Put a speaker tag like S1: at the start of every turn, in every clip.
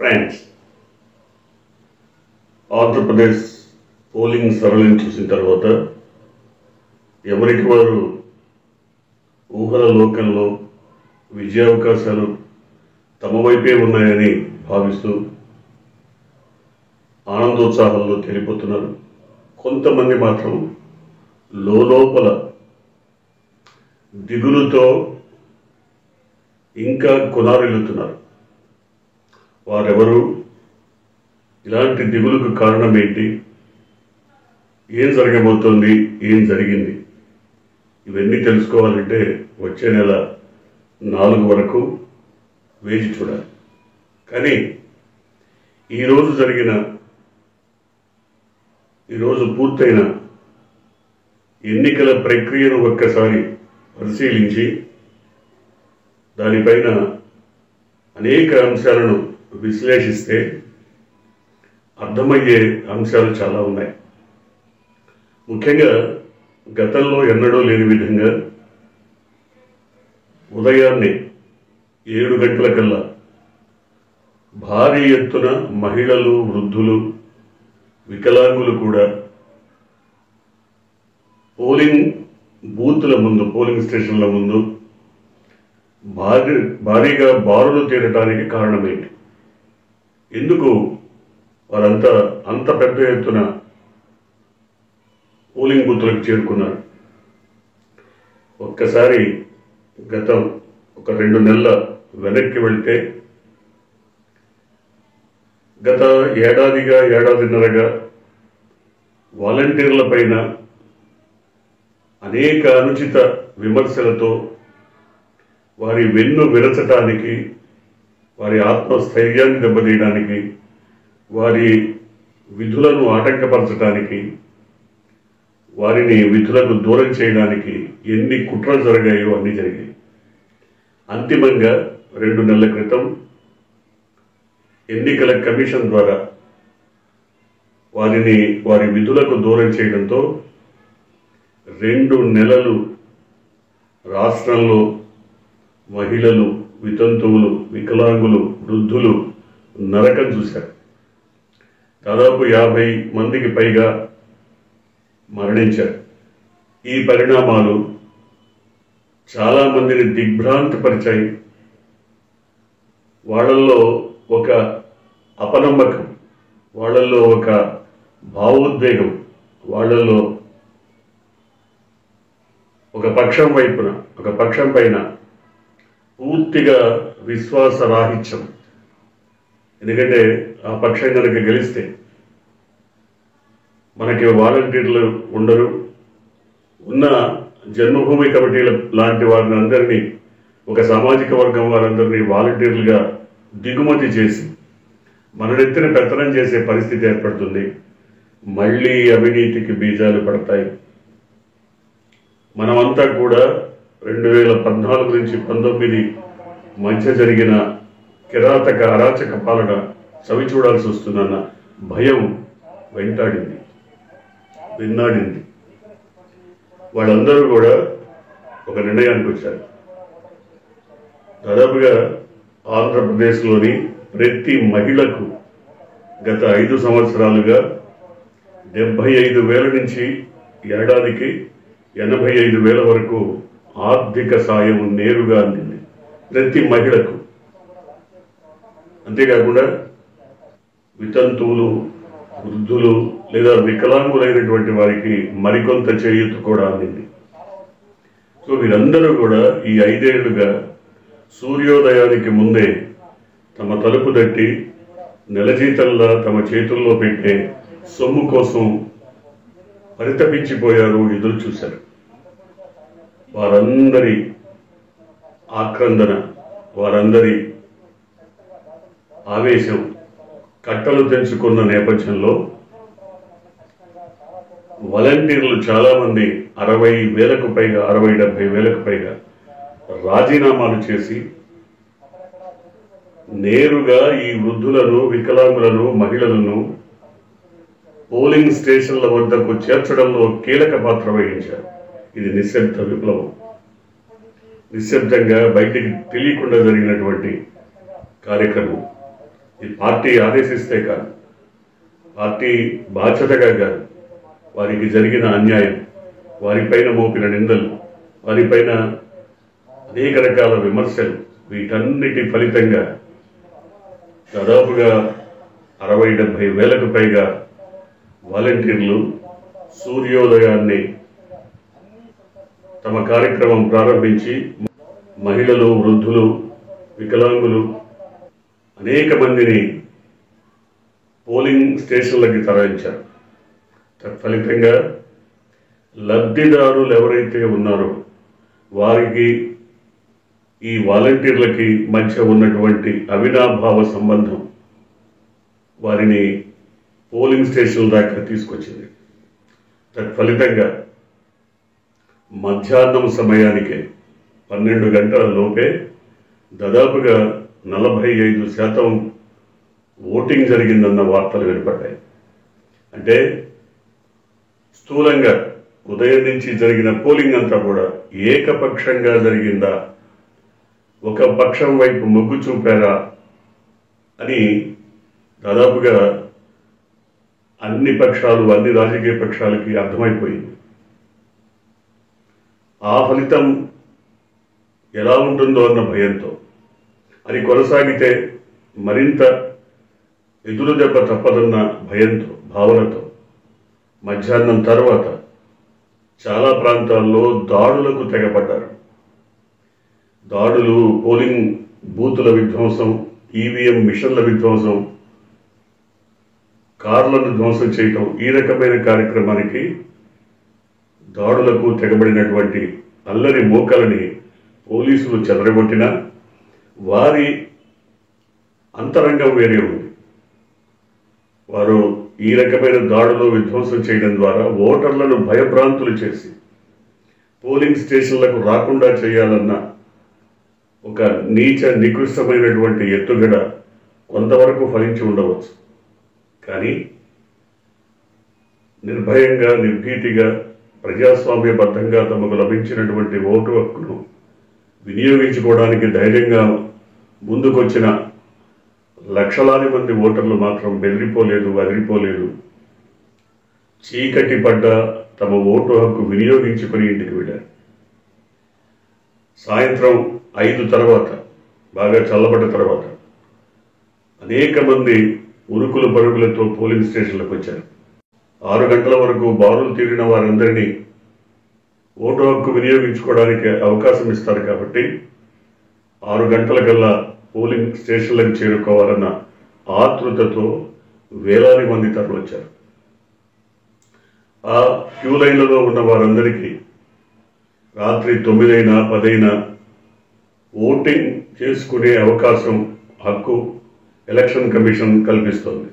S1: Friends, Andhra Pradesh polling సరళిని చూసిన తర్వాత ఎవరికి వారు ఊహల లోకంలో విజయావకాశాలు తమ వైపే ఉన్నాయని భావిస్తూ ఆనందోత్సాహాల్లో తేలిపోతున్నారు. కొంతమంది మాత్రం లోపల దిగులుతో ఇంకా కొనారెల్లుతున్నారు. వారెవరు, ఇలాంటి దిగులుకు కారణం ఏంటి, ఏం జరగబోతోంది, ఏం జరిగింది, ఇవన్నీ తెలుసుకోవాలంటే వచ్చే నెల 4 వరకు వేచి చూడాలి. కానీ ఈరోజు పూర్తయిన ఎన్నికల ప్రక్రియను ఒక్కసారి పరిశీలించి దానిపైన అనేక అంశాలను విశ్లేషిస్తే అర్థమయ్యే అంశాలు చాలా ఉన్నాయి. ముఖ్యంగా గతంలో ఎన్నడూ లేని విధంగా ఉదయాన్నే 7 గంటలకల్లా భారీ ఎత్తున మహిళలు, వృద్ధులు, వికలాంగులు కూడా పోలింగ్ బూత్ల ముందు, పోలింగ్ స్టేషన్ల ముందు భారీగా బారులు తీరటానికి కారణమేంటి? ఎందుకు వారంతా అంత పెద్ద ఎత్తున పోలింగ్ బూత్లకు చేరుకున్నారు? ఒక్కసారి గతం ఒక 2 నెలల వెనక్కి వెళ్తే, గత ఏడాదిన్నరగా వాలంటీర్ల పైన అనేక అనుచిత విమర్శలతో వారి వెన్ను విరచటానికి, వారి ఆత్మస్థైర్యాన్ని దెబ్బతీయడానికి, వారి విధులను ఆటంకపరచడానికి, వారిని విధులకు దూరం చేయడానికి ఎన్ని కుట్రలు జరిగాయో అన్నీ జరిగాయి. అంతిమంగా 2 నెలల క్రితం ఎన్నికల కమిషన్ ద్వారా వారి విధులకు దూరం చేయడంతో 2 నెలలు రాష్ట్రంలో మహిళలు, వితంతువులు, వికలాంగులు, వృద్ధులు నరకం చూశారు. దాదాపు 50 మందికి పైగా మరణించారు. ఈ పరిణామాలు చాలా మందిని దిగ్భ్రాంతిపరిచాయి. వాళ్ళల్లో ఒక అపనమ్మకం, వాళ్ళల్లో ఒక భావోద్వేగం, వాళ్ళల్లో ఒక పక్షం పైన పూర్తిగా విశ్వాసరాహిత్యం. ఎందుకంటే ఆ పక్షం కనుక గెలిస్తే మనకి వాలంటీర్లు ఉండరు, ఉన్న జన్మభూమి కమిటీల లాంటి వారిని అందరినీ, ఒక సామాజిక వర్గం వారందరినీ వాలంటీర్లుగా దిగుమతి చేసి మననెత్తిన పెత్తనం చేసే పరిస్థితి ఏర్పడుతుంది. మళ్ళీ అవినీతికి బీజాలు పడతాయి. మనమంతా కూడా 2014 నుంచి 19 మధ్య జరిగిన కిరాతక అరాచక పాలన చవి చూడాల్సి వస్తుందన్న భయం వెంటాడింది, విన్నాడింది. వాళ్ళందరూ కూడా ఒక నిర్ణయానికి వచ్చారు. దాదాపుగా ఆంధ్రప్రదేశ్లోని ప్రతి మహిళకు గత 5 సంవత్సరాలుగా 75,000 నుంచి ఏడాదికి 85,000 వరకు ఆర్థిక సాయం నేరుగా అందింది ప్రతి మహిళకు. అంతేకాకుండా వితంతువులు, వృద్ధులు లేదా వికలాంగులైనటువంటి వారికి మరికొంత చేయూత కూడా అందింది. సో వీరందరూ కూడా ఈ 5 ఏళ్లుగా సూర్యోదయానికి ముందే తమ తలుపు తట్టి నెల జీతంలా తమ చేతుల్లో పెట్టే సొమ్ము కోసం పరితపించిపోయారు, ఎదురు చూశారు. వారందరి ఆక్రందన, వారందరి ఆవేశం కట్టలు తెంచుకున్న నేపథ్యంలో వాలంటీర్లు చాలా మంది 60,000కు పైగా, 60-70,000కు పైగా రాజీనామాలు చేసి నేరుగా ఈ వృద్ధులను, వికలాంగులను, మహిళలను పోలింగ్ స్టేషన్ల వద్దకు చేర్చడంలో కీలక పాత్ర వహించారు. ఇది నిశ్శబ్ద విప్లవం. నిశ్శబ్దంగా బయటికి తెలియకుండా జరిగినటువంటి కార్యక్రమం. ఈ పార్టీ ఆదేశిస్తే కాదు, పార్టీ బాధ్యతగా కాదు, వారికి జరిగిన అన్యాయం, వారిపైన మోపిన నిందలు, వారిపైన అనేక రకాల విమర్శలు, వీటన్నిటి ఫలితంగా దాదాపుగా 60-70 వేలకు పైగా వాలంటీర్లు సూర్యోదయాన్ని తమ కార్యక్రమం ప్రారంభించి మహిళలు, వృద్ధులు, వికలాంగులు అనేక మందిని పోలింగ్ స్టేషన్లకి తరలించారు. తత్ఫలితంగా లబ్ధిదారులు ఎవరైతే ఉన్నారో వారికి ఈ వాలంటీర్లకి మధ్య ఉన్నటువంటి అవినాభావ సంబంధం వారిని పోలింగ్ స్టేషన్ల దాకా తీసుకొచ్చింది. తత్ఫలితంగా మధ్యాహ్నం సమయానికే 12 గంటల లోపే దాదాపుగా 45% ఓటింగ్ జరిగిందన్న వార్తలు వినపడ్డాయి. అంటే స్థూలంగా ఉదయం నుంచి జరిగిన పోలింగ్ అంతా కూడా ఏకపక్షంగా జరిగిందా, ఒక పక్షం వైపు మొగ్గు చూపారా అని దాదాపుగా అన్ని పక్షాలు, అన్ని రాజకీయ పక్షాలకి అర్థమైపోయింది. ఆ ఫలితం ఎలా ఉంటుందో అన్న భయంతో, అది కొనసాగితే మరింత ఎదురు దెబ్బ తప్పదన్న భయంతో, భావనతో మధ్యాహ్నం తర్వాత చాలా ప్రాంతాల్లో దాడులకు తెగపడ్డారు. దాడులు, పోలింగ్ బూతుల విధ్వంసం, ఈవీఎం మిషన్ల విధ్వంసం, కార్లను ధ్వంసం చేయటం, ఈ రకమైన కార్యక్రమానికి దాడులకు తెగబడినటువంటి అల్లరి మోకలని పోలీసులు చెదరగొట్టినా వారి అంతరంగం వేరే ఉంది. వారు ఈ రకమైన దాడులు విధ్వంసం చేయడం ద్వారా ఓటర్లను భయభ్రాంతులు చేసి పోలింగ్ స్టేషన్లకు రాకుండా చేయాలన్న ఒక నీచ నికృష్టమైనటువంటి ఎత్తుగడ కొంతవరకు ఫలించి ఉండవచ్చు. కానీ నిర్భయంగా, నిర్భీతిగా, ప్రజాస్వామ్యబద్ధంగా తమకు లభించినటువంటి ఓటు హక్కును వినియోగించుకోవడానికి ధైర్యంగా ముందుకొచ్చిన లక్షలాది మంది ఓటర్లు మాత్రం బెదిరిపోలేదు, వదిలిపోలేదు. చీకటి పడ్డ తమ ఓటు హక్కు వినియోగించుకుని ఇంటికి వెళ్ళారు. సాయంత్రం 5 తర్వాత, బాగా చల్లబడ్డ తర్వాత అనేక మంది ఉరుకులు పరుగులతో పోలింగ్ స్టేషన్లకు వచ్చారు. 6 గంటల వరకు బారులు తీరిన వారందరినీ ఓటు హక్కు వినియోగించుకోవడానికి అవకాశం ఇస్తారు కాబట్టి 6 గంటలకల్లా పోలింగ్ స్టేషన్లకు చేరుకోవాలన్న ఆతృతతో వేలాది మంది తరలివచ్చారు. ఆ క్యూ లైన్లలో ఉన్న వారందరికీ రాత్రి 9 అయినా 10 అయినా ఓటింగ్ చేసుకునే అవకాశం, హక్కు ఎలక్షన్ కమిషన్ కల్పిస్తోంది.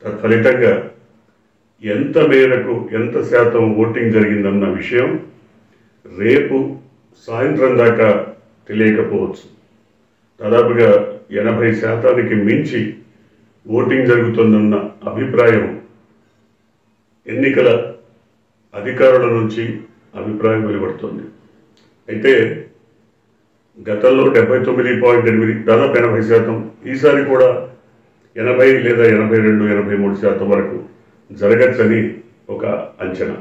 S1: తత్ఫలితంగా ఎంత మేరకు, ఎంత శాతం ఓటింగ్ జరిగిందన్న విషయం రేపు సాయంత్రం దాకా తెలియకపోవచ్చు. దాదాపుగా 80% మించి ఓటింగ్ జరుగుతుందన్న అభిప్రాయం ఎన్నికల అధికారుల నుంచి అభిప్రాయం వెలువడుతుంది. అయితే గతంలో 79.8, దాదాపు 80%, ఈసారి కూడా 80 లేదా 82, 83% వరకు జరగచ్చని ఒక అంచనా.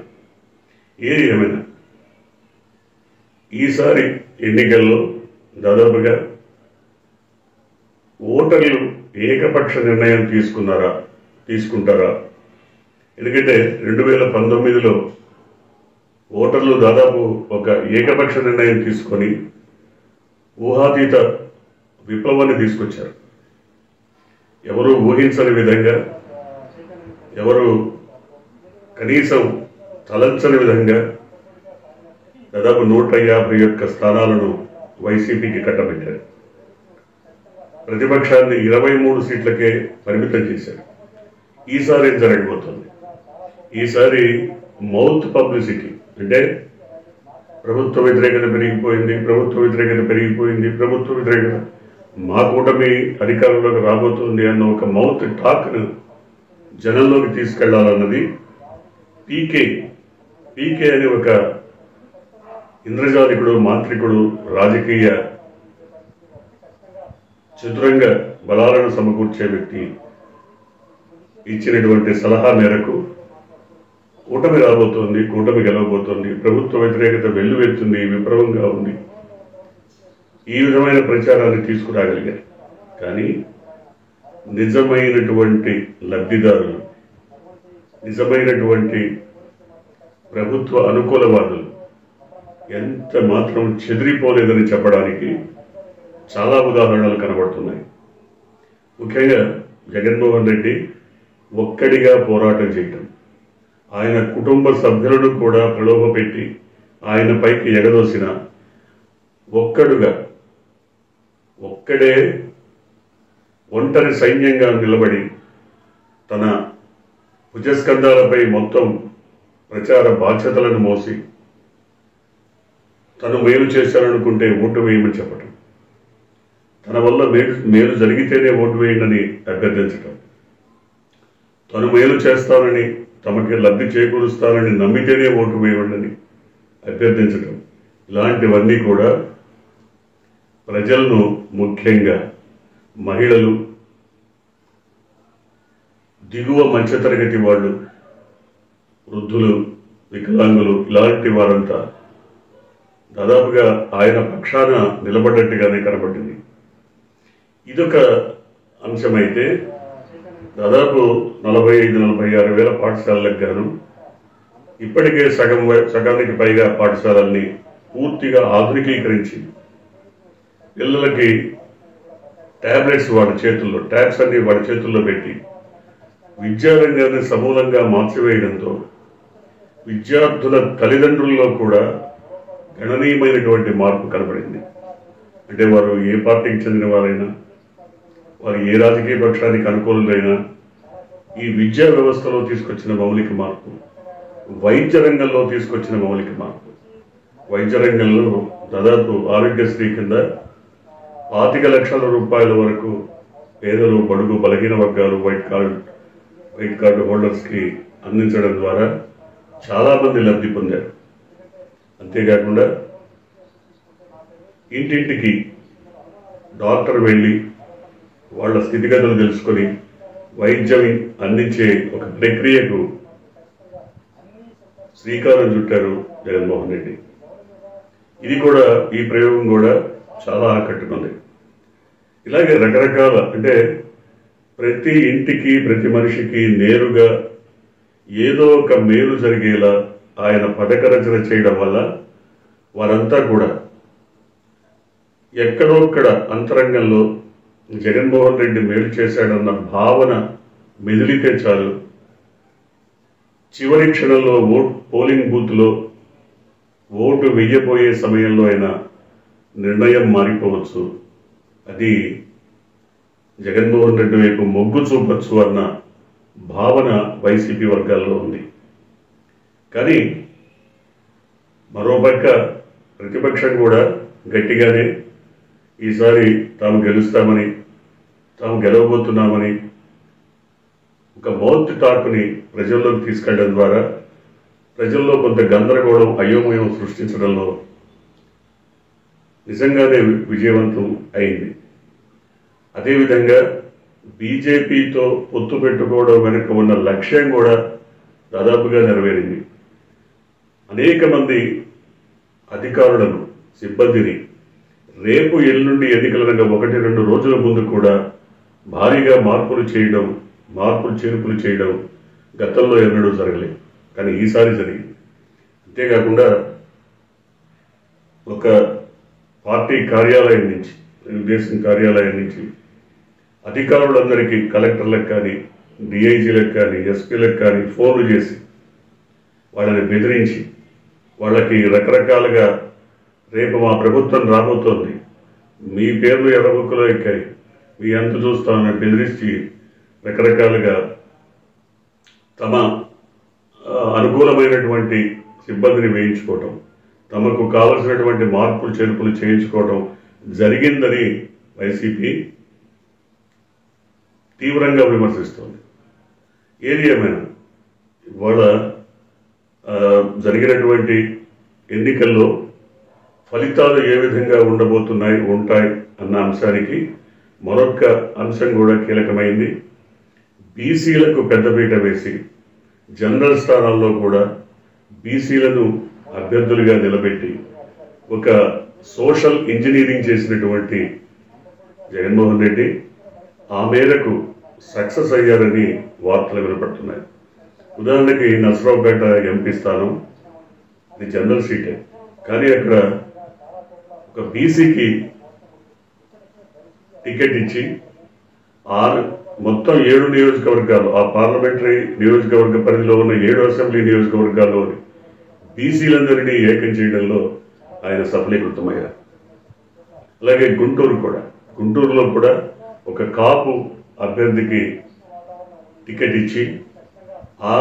S1: ఏది ఏమైనా ఈసారి ఎన్నికల్లో దాదాపుగా ఓటర్లు ఏకపక్ష నిర్ణయం తీసుకుంటారా? ఎందుకంటే 2019లో ఓటర్లు దాదాపు ఒక ఏకపక్ష నిర్ణయం తీసుకొని ఊహాతీత విప్లవాన్ని తీసుకొచ్చారు. ఎవరు ఊహించని విధంగా, ఎవరు కనీసం తలంచని విధంగా దాదాపు 151 స్థానాలను వైసీపీకి కట్టబెట్టారు. ప్రతిపక్షాన్ని 23 సీట్లకే పరిమితం చేశారు. ఈసారి ఏం జరగబోతోంది? ఈసారి మౌత్ పబ్లిసిటీ, అంటే ప్రభుత్వ వ్యతిరేకత పెరిగిపోయింది, ప్రభుత్వ వ్యతిరేకత, మా కూటమి అధికారంలోకి రాబోతుంది అన్న ఒక మౌత్ టాక్ను జనంలోకి తీసుకెళ్లాలన్నది పీకే అనే ఒక ఇంద్రజాలికుడు, మాంత్రికుడు, రాజకీయ చతురంగ బలాలను సమకూర్చే వ్యక్తి ఇచ్చినటువంటి సలహా మేరకు కూటమి రాబోతోంది, కూటమి గెలవబోతోంది, ప్రభుత్వ వ్యతిరేకత వెల్లువెత్తుంది, విప్లవంగా ఉంది. ఈ విధమైన ప్రచారాన్ని తీసుకురాగలిగారు. కానీ నిజమైనటువంటి లబ్ధిదారులు, నిజమైనటువంటి ప్రభుత్వ అనుకూలవాదులు ఎంత మాత్రం చెదిరిపోలేదని చెప్పడానికి చాలా ఉదాహరణలు కనబడుతున్నాయి. ముఖ్యంగా జగన్మోహన్ రెడ్డి ఒక్కడిగా పోరాటం చేయటం, ఆయన కుటుంబ సభ్యులను కూడా ప్రలోభపెట్టి ఆయన పైకి ఎగదోసిన ఒక్కడే ఒంటరి సైన్యంగా నిలబడి తన భుజస్కంధాలపై మొత్తం ప్రచార బాధ్యతలను మోసి తను మేలు చేశారనుకుంటే ఓటు వేయమని చెప్పటం, తన వల్ల మేలు జరిగితేనే ఓటు వేయండి అభ్యర్థించటం, తను మేలు చేస్తానని, తమకి లబ్ధి చేకూరుస్తానని నమ్మితేనే ఓటు వేయండి అభ్యర్థించటం, ఇలాంటివన్నీ కూడా ప్రజలను, ముఖ్యంగా మహిళలు, దిగువ మధ్యతరగతి వాళ్ళు, వృద్ధులు, వికలాంగులు, ఇలాంటి వారంతా దాదాపుగా ఆయన పక్షాన నిలబడ్డట్టుగానే కనబడింది. ఇదొక అంశమైతే దాదాపు 45-46 వేల పాఠశాలలకు గాను ఇప్పటికే సగానికి పైగా పాఠశాలల్ని పూర్తిగా ఆధునికీకరించి పిల్లలకి ట్యాబ్లెట్స్ ట్యాబ్స్ అన్ని వాడి చేతుల్లో పెట్టి విద్యారంగాన్ని సమూలంగా మార్చివేయడంతో విద్యార్థుల తల్లిదండ్రుల్లో కూడా గణనీయమైనటువంటి మార్పు కనబడింది. అంటే వారు ఏ పార్టీకి చెందిన వారైనా, వారు ఏ రాజకీయ పక్షానికి అనుకూలులైనా, ఈ విద్యా వ్యవస్థలో తీసుకొచ్చిన మౌలిక మార్పు, వైద్య రంగంలో తీసుకొచ్చిన మౌలిక మార్పు, వైద్య రంగంలో దాదాపు ఆరోగ్యశ్రీ కింద 25 లక్షల రూపాయల వరకు పేదలు, బడుగు, బలహీన వర్గాలు వైట్ కార్డు హోల్డర్స్కి అందించడం ద్వారా చాలామంది లబ్ధి పొందారు. అంతేకాకుండా ఇంటింటికి డాక్టర్ వెళ్ళి వాళ్ళ స్థితిగతులు తెలుసుకొని వైద్యం అందించే ఒక ప్రక్రియకు శ్రీకారం చుట్టారు జగన్మోహన్ రెడ్డి. ఈ ప్రయోగం కూడా చాలా ఆకట్టుకుంది. ఇలాగే రకరకాల, అంటే ప్రతి ఇంటికి, ప్రతి మనిషికి నేరుగా ఏదో ఒక మేలు జరిగేలా ఆయన పథక రచన చేయడం వల్ల వారంతా కూడా ఎక్కడొక్కడ అంతరంగంలో జగన్మోహన్ రెడ్డి మేలు చేశాడన్న భావన మెదిలితే చాలు, చివరి క్షణంలో పోలింగ్ బూత్లో ఓటు వెయ్యబోయే సమయంలో అయినా నిర్ణయం మారిపోవచ్చు. అది జగన్మోహన్ రెడ్డి వైపు మొగ్గు చూపొచ్చు అన్న భావన వైసీపీ వర్గాల్లో ఉంది. కానీ మరోపక్క ప్రతిపక్షం కూడా గట్టిగానే ఈసారి తాము గెలుస్తామని, తాము గెలవబోతున్నామని ఒక మౌత్ టాక్ని ప్రజల్లోకి తీసుకెళ్లడం ద్వారా ప్రజల్లో కొంత గందరగోళం, అయోమయం సృష్టించడంలో నిజంగానే విజయవంతం అయింది. అదేవిధంగా బీజేపీతో పొత్తు పెట్టుకోవడం వెనుక ఉన్న లక్ష్యం కూడా దాదాపుగా నెరవేరింది. అనేక మంది అధికారులను, సిబ్బందిని రేపు ఎల్లుండి ఎన్నికలనగా 1-2 రోజుల ముందు కూడా భారీగా మార్పులు చేర్పులు చేయడం గతంలో ఎన్నడూ జరగలేదు. కానీ ఈసారి జరిగింది. అంతేకాకుండా ఒక పార్టీ కార్యాలయం నుంచి, తెలుగుదేశం కార్యాలయం నుంచి అధికారులందరికీ, కలెక్టర్లకు కానీ, డిఐజీలకు కానీ, ఎస్పీలకు కానీ ఫోన్లు చేసి వాళ్ళని బెదిరించి, వాళ్ళకి రకరకాలుగా రేపు మా ప్రభుత్వం రాబోతోంది, మీ పేర్లు ఎర్రబుక్కులో ఎక్కాయి, మీ అంత చూస్తామని బెదిరించి రకరకాలుగా తమ అనుకూలమైనటువంటి సిబ్బందిని వేయించుకోవటం, తమకు కావలసినటువంటి మార్పులు చేర్పులు చేయించుకోవడం జరిగిందని వైసీపీ తీవ్రంగా విమర్శిస్తోంది. ఏది ఏమైనా ఇవాళ జరిగినటువంటి ఎన్నికల్లో ఫలితాలు ఏ విధంగా ఉంటాయి అన్న అంశానికి మరొక అంశం కూడా కీలకమైంది. బీసీలకు పెద్దపీట వేసి జనరల్ స్థానాల్లో కూడా బీసీలను అభ్యర్థులుగా నిలబెట్టి ఒక సోషల్ ఇంజనీరింగ్ చేసినటువంటి జగన్మోహన్ రెడ్డి ఆ మేరకు సక్సెస్ అయ్యారని వార్తలు వినపడుతున్నాయి. ఉదాహరణకి నర్సరావుపేట ఎంపీ స్థానం ఇది జనరల్ సీటే, కానీ అక్కడ ఒక బీసీకి టికెట్ ఇచ్చి మొత్తం 7 నియోజకవర్గాలు, ఆ పార్లమెంటరీ నియోజకవర్గ పరిధిలో ఉన్న 7 అసెంబ్లీ నియోజకవర్గాల్లోని బీసీలందరినీ ఏకం చేయడంలో ఆయన సఫలీకృతమయ్యారు. అలాగే గుంటూరులో కూడా ఒక కాపు అభ్యర్థికి టికెట్ ఇచ్చి ఆ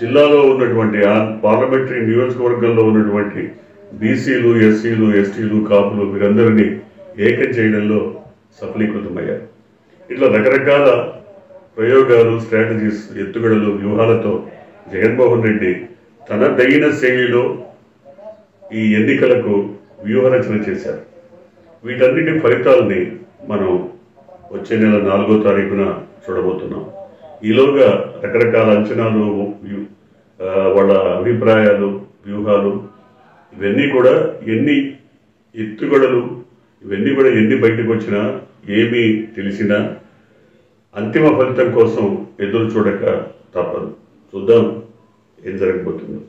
S1: జిల్లాలో ఉన్నటువంటి ఆ పార్లమెంటరీ నియోజకవర్గంలో ఉన్నటువంటి బీసీలు, ఎస్సీలు, ఎస్టీలు, కాపులు వీరందరినీ ఏకం చేయడంలో సఫలీకృతమయ్యారు. ఇట్లా రకరకాల ప్రయోగాలు, స్ట్రాటజీస్, ఎత్తుగడలు, వ్యూహాలతో జగన్మోహన్ రెడ్డి తనదైన శైలిలో ఈ ఎన్నికలకు వ్యూహరచన చేశారు. వీటన్నిటి ఫలితాలని మనం వచ్చే నెల 4వ తారీఖున చూడబోతున్నాం. ఈలోగా రకరకాల అంచనాలు, వాళ్ళ అభిప్రాయాలు, వ్యూహాలు ఇవన్నీ కూడా ఎన్ని ఎత్తుగడలు ఇవన్నీ కూడా ఎన్ని బయటకు వచ్చినా ఏమీ తెలిసినా అంతిమ ఫలితం కోసం ఎదురు చూడక తప్పదు. చూద్దాం ఏం జరగబోతుందో.